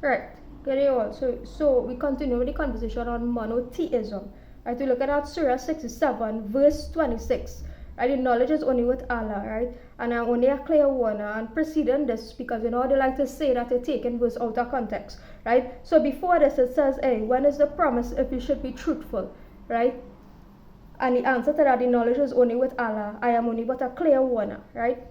Right. Get it all. So we continue with the conversation on monotheism. Right. We look at Surah 67, verse 26. Right. The knowledge is only with Allah. Right. And I'm only a clear warner and preceding this because they like to say that they're taking verse out of context. Right. So before this it says, hey, when is the promise if you should be truthful? Right. And the answer to that, the knowledge is only with Allah. I am only but a clear warner. Right.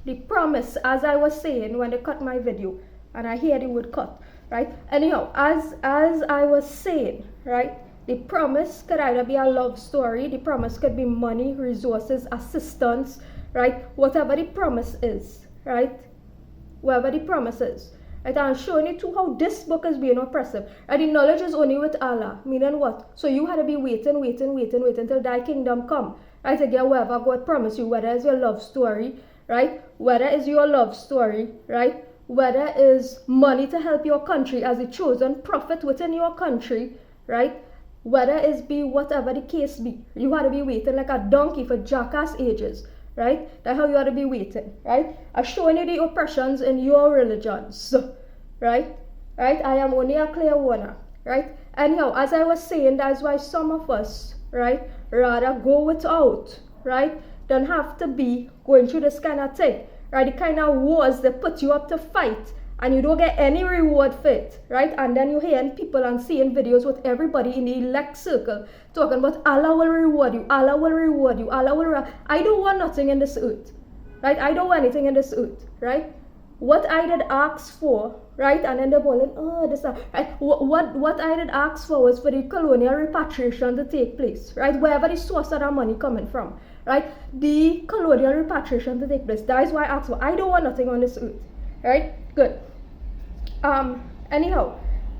The promise, as I was saying when they cut my video, and I hear the word cut, right? Anyhow, as I was saying, right, the promise could either be a love story, the promise could be money, resources, assistance, right? Whatever the promise is, right? Whatever the promise is. Right? I'm showing you too how this book is being oppressive. Right? The knowledge is only with Allah. Meaning what? So you had to be waiting till thy kingdom come. Right? To get whatever God promised you, whether it's your love story, right? Whether it's your love story, right? Whether it's money to help your country as a chosen prophet within your country, right? Whether it's be whatever the case be, you had to be waiting like a donkey for jackass ages, right? That's how you ought to be waiting, right? I'm showing you the oppressions in your religions, right? Right? I am only a clear warner, right? Anyhow, as I was saying, that's why some of us, right, rather go without, right, than have to be going through this kind of thing, right? The kind of wars that put you up to fight and you don't get any reward for it, right? And then you're hearing people and seeing videos with everybody in the elect circle talking about Allah will reward you, Allah will reward you, Allah will I don't want nothing in this earth, right? I don't want anything in this earth, right? What I did ask for, right? And then they're bawling, oh, this, right? What I did ask for was for the colonial repatriation to take place, right? Wherever the source of that money coming from, right? The colonial repatriation to take place. That is why I asked for. I don't want nothing on this earth, right? Good. Anyhow,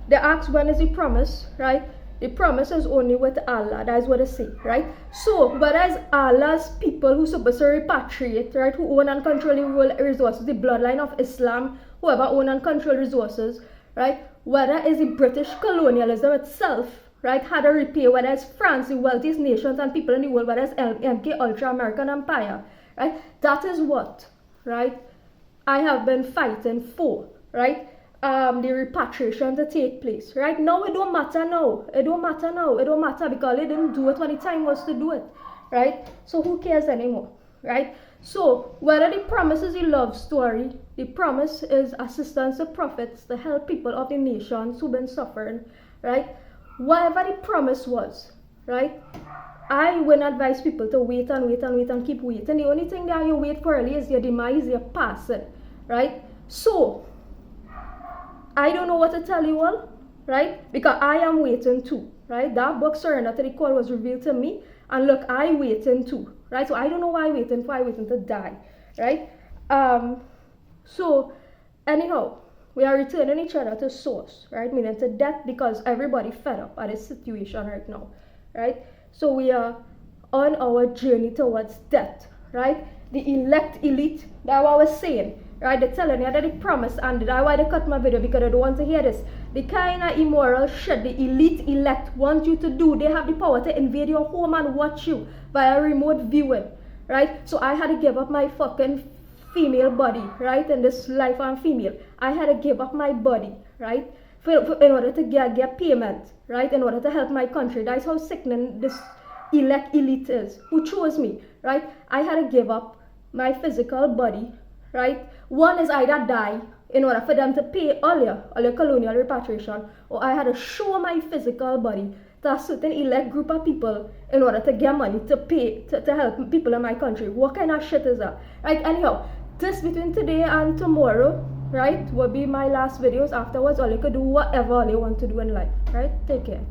they asked when is the promise, right? The promise is only with Allah. That is what they say, right? So, whereas Allah's people who supposed to repatriate, right, who own and control the world resources, the bloodline of Islam, whoever own and control resources, right? Whether it's the British colonialism itself, right, had a repair, whether it's France, the wealthiest nations and people in the world, whether it's MK Ultra American Empire, right? That is what, right, I have been fighting for, right? The repatriation to take place, right? Now it don't matter now. It don't matter now. It don't matter because they didn't do it when the time was to do it, right? So who cares anymore, right? So whether the promise is a love story, the promise is assistance to prophets to help people of the nations who've been suffering, right? Whatever the promise was, right? I wouldn't advise people to wait and keep waiting. The only thing that you wait for really is your demise, your passing, right? So I don't know what to tell you all, right? Because I am waiting too, right? That book Surrender to the Call was revealed to me, and look, I waiting too, right? So I don't know why I'm waiting for. I'm waiting to die, right? So anyhow, we are returning each other to source, right? Meaning to death, because everybody fed up at this situation right now, right? So we are on our journey towards death, right? The elect elite, that's what I was saying. Right, they're telling you that the promise, and that's why they cut my video, because they don't want to hear this. The kind of immoral shit the elite elect want you to do, they have the power to invade your home and watch you via remote viewing, right? So I had to give up my fucking female body, right? In this life I'm female. I had to give up my body, right? In order to get payment, right? In order to help my country. That's how sickening this elect elite is, who chose me, right? I had to give up my physical body, right? One is either die in order for them to pay all your colonial repatriation, or I had to show my physical body to a certain elect group of people in order to get money to pay to help people in my country. What kind of shit is that? Right? Anyhow, this between today and tomorrow, right, will be my last videos. Afterwards, all you could do whatever you want to do in life, right? Take care.